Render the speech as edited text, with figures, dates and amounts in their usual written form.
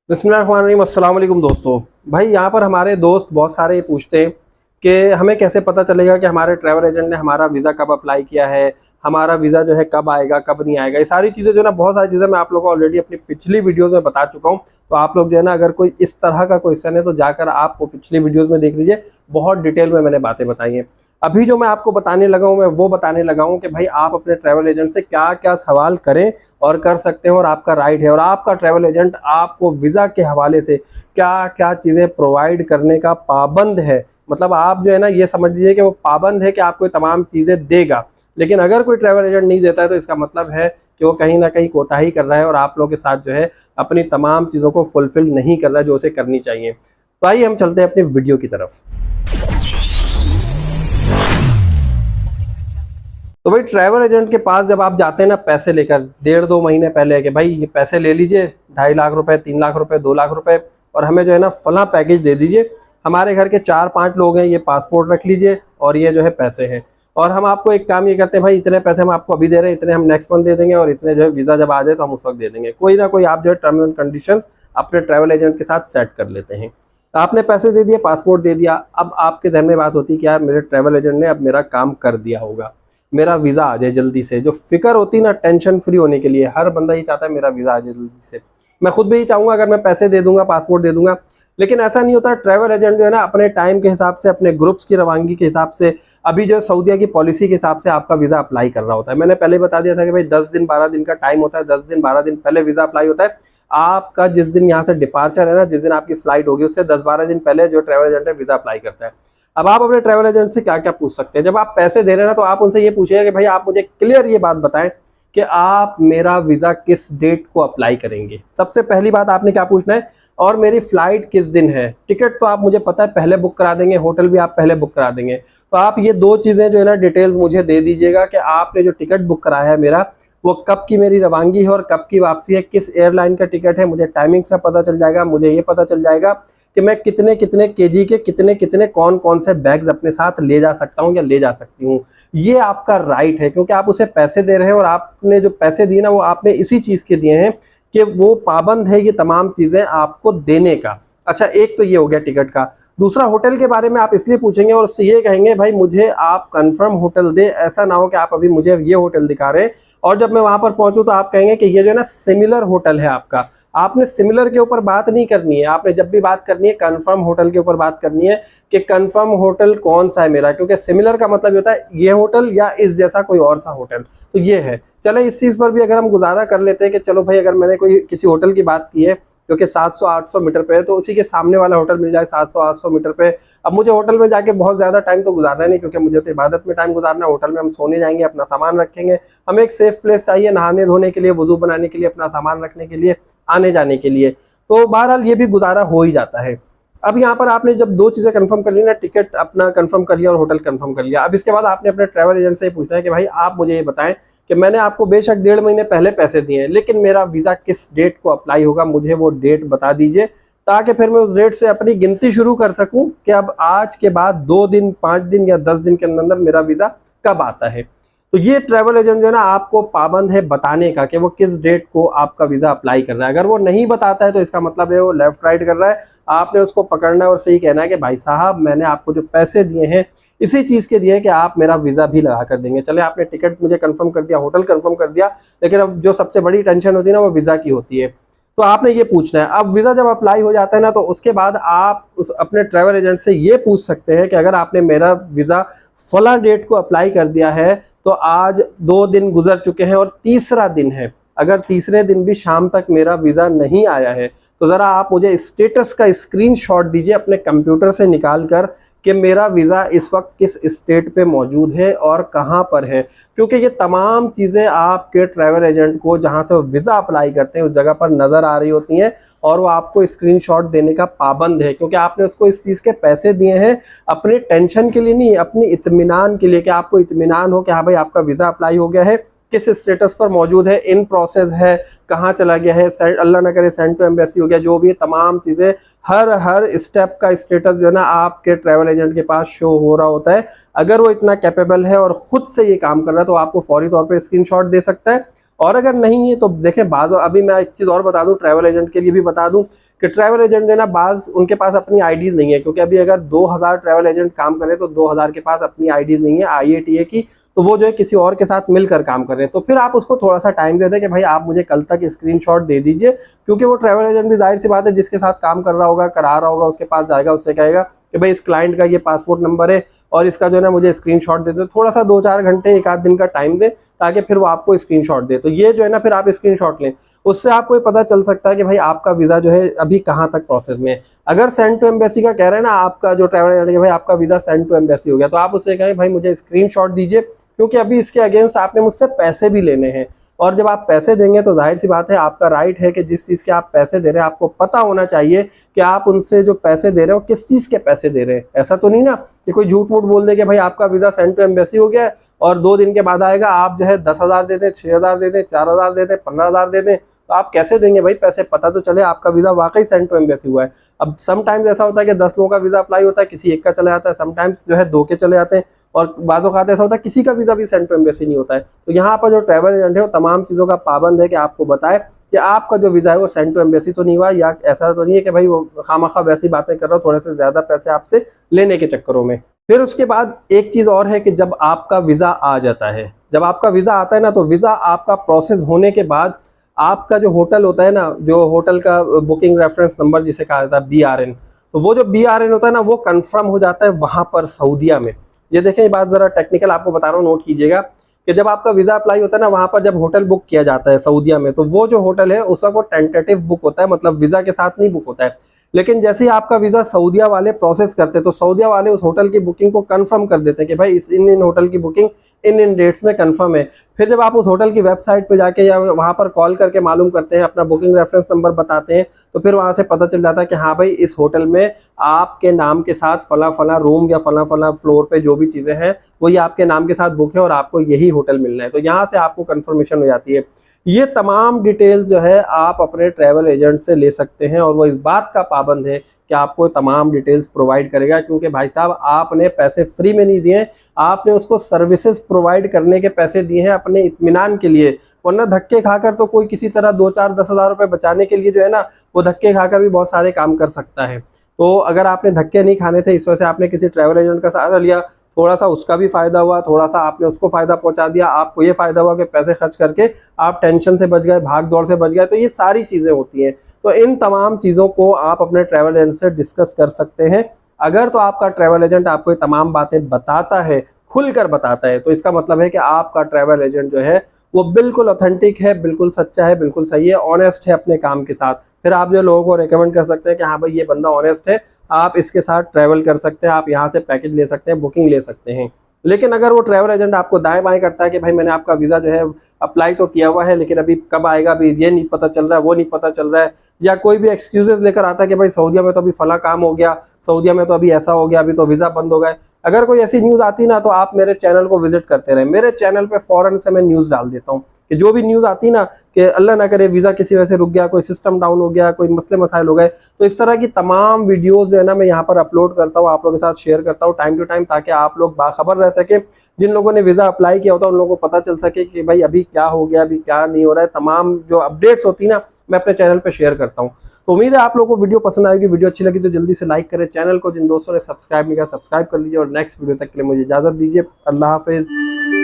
बिस्मिल्लाहिर्रहमानिर्रहीम। अस्सलाम वालेकुम दोस्तों। भाई यहाँ पर हमारे दोस्त बहुत सारे पूछते हैं कि हमें कैसे पता चलेगा कि हमारे ट्रैवल एजेंट ने हमारा वीज़ा कब अप्लाई किया है, हमारा वीज़ा जो है कब आएगा कब नहीं आएगा। ये सारी चीज़ें जो है ना, बहुत सारी चीज़ें मैं आप लोगों को ऑलरेडी अपनी पिछली वीडियोज़ में बता चुका हूँ। तो आप लोग जो है ना, अगर कोई इस तरह का क्वेश्चन है तो जाकर आप वो पिछली वीडियोज़ में देख लीजिए, बहुत डिटेल में मैंने बातें बताई हैं। अभी जो मैं आपको बताने लगा हूँ, मैं वो बताने लगा हूँ कि भाई आप अपने ट्रैवल एजेंट से क्या क्या सवाल करें और कर सकते हैं, और आपका राइट है। और आपका ट्रैवल एजेंट आपको वीज़ा के हवाले से क्या क्या चीज़ें प्रोवाइड करने का पाबंद है। मतलब आप जो है ना, ये समझ लीजिए कि वो पाबंद है कि आपको तमाम चीज़ें देगा। लेकिन अगर कोई ट्रैवल एजेंट नहीं देता है तो इसका मतलब है कि वो कहीं ना कहीं कोताही कर रहा है और आप लोगों के साथ जो है अपनी तमाम चीज़ों को फुलफिल नहीं कर रहा है जो उसे करनी चाहिए। तो आइए हम चलते हैं अपनी वीडियो की तरफ। तो भाई ट्रैवल एजेंट के पास जब आप जाते हैं ना, पैसे लेकर 1.5-2 महीने पहले कि भाई ये पैसे ले लीजिए, 2.5 लाख रुपए, 3 लाख रुपए, 2 लाख रुपए, और हमें जो है ना फला पैकेज दे दीजिए, हमारे घर के 4-5 लोग हैं, ये पासपोर्ट रख लीजिए और ये जो है पैसे हैं। और हम आपको एक काम ये करते हैं, भाई इतने पैसे हम आपको अभी दे रहे हैं, इतने हम नेक्स्ट मंथ दे देंगे, और इतने जो है वीज़ा जब आ जाए तो हम उस वक्त दे देंगे। कोई ना कोई आप जो है टर्म्स एंड कंडीशंस अपने ट्रैवल एजेंट के साथ सेट कर लेते हैं। आपने पैसे दे दिए, पासपोर्ट दे दिया, अब आपके जहन में बात होती है कि यार मेरे ट्रैवल एजेंट ने अब मेरा काम कर दिया होगा, मेरा वीज़ा आ जाए जल्दी से। जो फिक्र होती है ना टेंशन फ्री होने के लिए, हर बंदा ही चाहता है मेरा वीज़ा आ जाए जल्दी से। मैं खुद भी ही चाहूँगा अगर मैं पैसे दे दूंगा, पासपोर्ट दे दूंगा, लेकिन ऐसा नहीं होता। ट्रैवल एजेंट जो है ना, अपने टाइम के हिसाब से, अपने ग्रुप्स की रवानगी के हिसाब से, अभी जो सऊदीया की पॉलिसी के हिसाब से आपका वीज़ा अप्लाई कर रहा होता है। मैंने पहले बता दिया था कि भाई 10 दिन 12 दिन का टाइम होता है, 10 दिन 12 दिन पहले वीज़ा अप्लाई होता है। आपका जिस दिन यहाँ से डिपार्चर है ना, जिस दिन आपकी फ्लाइट होगी, उससे 10-12 दिन पहले जो ट्रैवल एजेंट है वीज़ा अप्लाई करता है। अब आप अपने ट्रैवल एजेंट से क्या क्या पूछ सकते हैं। जब आप पैसे दे रहे हैं ना, तो आप उनसे ये पूछिए कि भाई आप मुझे क्लियर ये बात बताएं कि आप मेरा वीज़ा किस डेट को अप्लाई करेंगे। सबसे पहली बात आपने क्या पूछना है, और मेरी फ़्लाइट किस दिन है। टिकट तो आप मुझे पता है पहले बुक करा देंगे, होटल भी आप पहले बुक करा देंगे। तो आप ये दो चीज़ें जो है ना डिटेल्स मुझे दे दीजिएगा कि आपने जो टिकट बुक कराया है मेरा, वो कब की मेरी रवानगी है और कब की वापसी है, किस एयरलाइन का टिकट है। मुझे टाइमिंग से पता चल जाएगा। मुझे ये पता चल जाएगा कि मैं कितने कितने केजी के कितने कितने कौन कौन से बैग्स अपने साथ ले जा सकता हूँ या ले जा सकती हूँ। ये आपका राइट है, क्योंकि आप उसे पैसे दे रहे हैं और आपने जो पैसे दिए ना, वो आपने इसी चीज़ के दिए हैं कि वो पाबंद है ये तमाम चीज़ें आपको देने का। अच्छा, एक तो ये हो गया टिकट का। दूसरा, होटल के बारे में आप इसलिए पूछेंगे और उससे ये कहेंगे भाई मुझे आप कंफर्म होटल दे। ऐसा ना हो कि आप अभी मुझे ये होटल दिखा रहे हैं और जब मैं वहां पर पहुंचूं तो आप कहेंगे कि ये जो है ना सिमिलर होटल है आपका। आपने सिमिलर के ऊपर बात नहीं करनी है, आपने जब भी बात करनी है कंफर्म होटल के ऊपर बात करनी है कि कंफर्म होटल कौन सा है मेरा। क्योंकि सिमिलर का मतलब होता है ये होटल या इस जैसा कोई और सा होटल। तो ये है। चले इस चीज़ पर भी अगर हम गुजारा कर लेते हैं कि चलो भाई, अगर मैंने कोई किसी होटल की बात की है जो कि 700-800 मीटर पे है, तो उसी के सामने वाला होटल मिल जाए 700-800 मीटर पे। अब मुझे होटल में जाके बहुत ज़्यादा टाइम तो गुजारना नहीं, क्योंकि मुझे तो इबादत में टाइम गुजारना है। होटल में हम सोने जाएंगे, अपना सामान रखेंगे। हमें एक सेफ प्लेस चाहिए नहाने धोने के लिए, वजू बनाने के लिए, अपना सामान रखने के लिए, आने जाने के लिए। तो बहरहाल ये भी गुजारा हो ही जाता है। अब यहाँ पर आपने जब दो चीज़ें कंफर्म कर ली ना, टिकट अपना कंफर्म कर लिया और होटल कंफर्म कर लिया, अब इसके बाद आपने अपने ट्रैवल एजेंट से पूछना है कि भाई आप मुझे ये बताएं कि मैंने आपको बेशक 1.5 महीने पहले पैसे दिए हैं, लेकिन मेरा वीज़ा किस डेट को अप्लाई होगा, मुझे वो डेट बता दीजिए, ताकि फिर मैं उस डेट से अपनी गिनती शुरू कर सकूं कि अब आज के बाद 2 दिन, 5 दिन या 10 दिन के अंदर अंदर मेरा वीज़ा कब आता है। तो ये ट्रैवल एजेंट जो है ना, आपको पाबंद है बताने का कि वो किस डेट को आपका वीज़ा अप्लाई कर रहा है। अगर वो नहीं बताता है तो इसका मतलब है वो लेफ्ट राइट कर रहा है। आपने उसको पकड़ना है और सही कहना है कि भाई साहब, मैंने आपको जो पैसे दिए हैं इसी चीज़ के दिए कि आप मेरा वीज़ा भी लगा कर देंगे। चले आपने टिकट मुझे कंफर्म कर दिया, होटल कंफर्म कर दिया, लेकिन अब जो सबसे बड़ी टेंशन होती है ना, वो वीज़ा की होती है। तो आपने ये पूछना है। अब वीज़ा जब अप्लाई हो जाता है ना, तो उसके बाद आप उस अपने ट्रैवल एजेंट से ये पूछ सकते हैं कि अगर आपने मेरा वीज़ा फला डेट को अप्लाई कर दिया है, तो आज 2 दिन गुजर चुके हैं और तीसरा दिन है, अगर तीसरे दिन भी शाम तक मेरा वीज़ा नहीं आया है, तो ज़रा आप मुझे स्टेटस का स्क्रीनशॉट दीजिए अपने कंप्यूटर से निकाल कर कि मेरा वीज़ा इस वक्त किस स्टेट पे मौजूद है और कहाँ पर है। क्योंकि ये तमाम चीज़ें आपके ट्रैवल एजेंट को जहाँ से वो वीज़ा अप्लाई करते हैं उस जगह पर नज़र आ रही होती हैं, और वो आपको स्क्रीनशॉट देने का पाबंद है, क्योंकि आपने उसको इस चीज़ के पैसे दिए हैं अपने टेंशन के लिए नहीं, अपनी इत्मीनान के लिए, कि आपको इत्मीनान हो कि हाँ भाई आपका वीज़ा अप्लाई हो गया है, किस स्टेटस पर मौजूद है, इन प्रोसेस है, कहाँ चला गया है, अल्लाह ना करे सेंड टू एम्बेसी हो गया, जो भी तमाम चीज़ें, हर स्टेप का स्टेटस जो है ना आपके ट्रैवल एजेंट के पास शो हो रहा होता है। अगर वो इतना कैपेबल है और ख़ुद से ये काम कर रहा है तो आपको फौरी तौर पर स्क्रीनशॉट दे सकता है। और अगर नहीं है तो देखें, अभी मैं एक चीज़ और बता दूं, ट्रैवल एजेंट के लिए भी बता दूं कि ट्रैवल एजेंट है ना, बाज उनके पास अपनी आईडीज नहीं है, क्योंकि अभी अगर 2000 ट्रैवल एजेंट काम कर रहे हैं तो 2000 के पास अपनी आईडीज नहीं है IATA की, तो वो जो है किसी और के साथ मिलकर काम कर रहे हैं। तो फिर आप उसको थोड़ा सा टाइम दे दें कि भाई आप मुझे कल तक स्क्रीनशॉट दे दीजिए, क्योंकि वो ट्रैवल एजेंट भी जाहिर सी बात है जिसके साथ काम कर रहा होगा, करा रहा होगा, उसके पास जाएगा, उससे कहेगा कि भाई इस क्लाइंट का ये पासपोर्ट नंबर है और इसका जो है ना मुझे स्क्रीनशॉट दे दो। थोड़ा सा 2-4 घंटे, 1 आध दिन का टाइम दे ताकि फिर वो आपको स्क्रीनशॉट दे। तो ये जो है ना फिर आप स्क्रीनशॉट लें, उससे आपको ये पता चल सकता है कि भाई आपका वीज़ा जो है अभी कहाँ तक प्रोसेस में है। अगर सेंड टू एम्बेसी का कह रहे हैं ना आपका जो ट्रैवल एजेंट है, भाई आपका वीज़ा सेंड टू एम्बेसी हो गया, तो आप उससे कहें भाई मुझे स्क्रीनशॉट दीजिए, क्योंकि अभी इसके अगेंस्ट आपने मुझसे पैसे भी लेने हैं। और जब आप पैसे देंगे तो जाहिर सी बात है आपका राइट है कि जिस चीज़ के आप पैसे दे रहे हैं आपको पता होना चाहिए कि आप उनसे जो पैसे दे रहे हो किस चीज़ के पैसे दे रहे हैं। ऐसा तो नहीं ना कि कोई झूठ मूठ बोल दे कि भाई आपका वीज़ा सेंड टू एम्बेसी हो गया है और 2 दिन के बाद आएगा, आप जो है 10,000 दे दें, 6,000 दे दें, 4,000 दे दें, 15,000 दे दें, तो आप कैसे देंगे भाई पैसे? पता तो चले आपका वीज़ा वाकई सेंड टू एम्बेसी हुआ है। अब समटाइम्स ऐसा होता है कि 10 लोगों का वीज़ा अप्लाई होता है, किसी एक का चले जाता है, समटाइम्स जो है 2 के चले जाते हैं, और बाद में ऐसा होता है किसी का वीज़ा भी सेंड टू एम्बेसी नहीं होता है। तो यहाँ पर जो ट्रैवल एजेंट है वो तमाम चीज़ों का पाबंद है कि आपको बताए कि आपका जो वीज़ा है वो सेंड टू एम्बेसी तो नहीं हुआ, या ऐसा तो नहीं है कि भाई वो खामखा वैसी बातें कर रहा हो थोड़े से ज़्यादा पैसे आपसे लेने के चक्करों में। फिर उसके बाद एक चीज़ और है कि जब आपका वीज़ा आ जाता है, जब आपका वीज़ा आता है ना, तो वीज़ा आपका प्रोसेस होने के बाद आपका जो होटल होता है ना, जो होटल का बुकिंग रेफरेंस नंबर जिसे कहा जाता है BRN, तो वो जो BRN होता है ना वो कंफर्म हो जाता है वहाँ पर सऊदीया में। ये देखें, ये बात ज़रा टेक्निकल आपको बता रहा हूँ, नोट कीजिएगा कि जब आपका वीज़ा अप्लाई होता है ना, वहाँ पर जब होटल बुक किया जाता है सऊदीया में, तो वो जो होटल है उसका वो टेंटेटिव बुक होता है, मतलब वीज़ा के साथ नहीं बुक होता है। लेकिन जैसे ही आपका वीज़ा सऊदीया वाले प्रोसेस करते हैं तो सऊदीया वाले उस होटल की बुकिंग को कंफर्म कर देते हैं कि भाई इस इन होटल की बुकिंग इन डेट्स में कंफर्म है। फिर जब आप उस होटल की वेबसाइट पे जाके या वहाँ पर कॉल करके मालूम करते हैं, अपना बुकिंग रेफरेंस नंबर बताते हैं, तो फिर वहाँ से पता चल जाता है कि हाँ भाई इस होटल में आपके नाम के साथ फला फला रूम या फला फला फ्लोर पे जो भी चीज़ें हैं वो ये आपके नाम के साथ बुक है और आपको यही होटल मिलना है। तो यहाँ से आपको कन्फर्मेशन हो जाती है। ये तमाम डिटेल्स जो है आप अपने ट्रैवल एजेंट से ले सकते हैं और वो इस बात का पाबंद है कि आपको तमाम डिटेल्स प्रोवाइड करेगा, क्योंकि भाई साहब आपने पैसे फ्री में नहीं दिए, आपने उसको सर्विसेज प्रोवाइड करने के पैसे दिए हैं अपने इत्मीनान के लिए। वरना धक्के खाकर तो कोई किसी तरह 2-4-10,000 रुपये बचाने के लिए जो है ना वो धक्के खाकर भी बहुत सारे काम कर सकता है। तो अगर आपने धक्के नहीं खाने थे, इस वजह से आपने किसी ट्रैवल एजेंट का सहारा लिया, थोड़ा सा उसका भी फ़ायदा हुआ, थोड़ा सा आपने उसको फ़ायदा पहुंचा दिया, आपको ये फ़ायदा हुआ कि पैसे खर्च करके आप टेंशन से बच गए, भाग दौड़ से बच गए। तो ये सारी चीज़ें होती हैं। तो इन तमाम चीज़ों को आप अपने ट्रैवल एजेंट से डिस्कस कर सकते हैं। अगर तो आपका ट्रैवल एजेंट आपको ये तमाम बातें बताता है, खुलकर बताता है, तो इसका मतलब है कि आपका ट्रैवल एजेंट जो है वो बिल्कुल ऑथेंटिक है, बिल्कुल सच्चा है, बिल्कुल सही है, ऑनेस्ट है अपने काम के साथ। फिर आप जो लोगों को रेकमेंड कर सकते हैं कि हाँ भाई ये बंदा ऑनेस्ट है, आप इसके साथ ट्रैवल कर सकते हैं, आप यहाँ से पैकेज ले सकते हैं, बुकिंग ले सकते हैं। लेकिन अगर वो ट्रैवल एजेंट आपको दाएं बाएं करता है कि भाई मैंने आपका वीज़ा जो है अप्लाई तो किया हुआ है लेकिन अभी कब आएगा, अभी ये नहीं पता चल रहा है, वो नहीं पता चल रहा है, या कोई भी एक्सक्यूजेस लेकर आता है कि भाई सऊदीया में तो अभी फला काम हो गया, सऊदीया में तो अभी ऐसा हो गया, अभी तो वीज़ा बंद हो गए, अगर कोई ऐसी न्यूज़ आती ना तो आप मेरे चैनल को विजिट करते रहें। मेरे चैनल पे फ़ौरन से मैं न्यूज़ डाल देता हूँ कि जो भी न्यूज़ आती ना कि अल्लाह ना करे वीज़ा किसी वजह से रुक गया, कोई सिस्टम डाउन हो गया, कोई मसले मसाइल हो गए, तो इस तरह की तमाम वीडियोज़ जो है ना मैं यहाँ पर अपलोड करता हूँ, आप लोगों के साथ शेयर करता हूँ टाइम टू टाइम, ताकि आप लोग बाखबर रह सके। जिन लोगों ने वीज़ा अप्लाई किया होता है उन लोगों को पता चल सके कि भाई अभी क्या हो गया, अभी क्या नहीं हो रहा है। तमाम जो अपडेट्स होती ना मैं अपने चैनल पे शेयर करता हूँ। तो उम्मीद है आप लोगों को वीडियो पसंद आएगी। वीडियो अच्छी लगी तो जल्दी से लाइक करें, चैनल को जिन दोस्तों ने सब्सक्राइब नहीं किया सब्सक्राइब कर लीजिए, और नेक्स्ट वीडियो तक के लिए मुझे इजाज़त दीजिए। अल्लाह हाफिज़।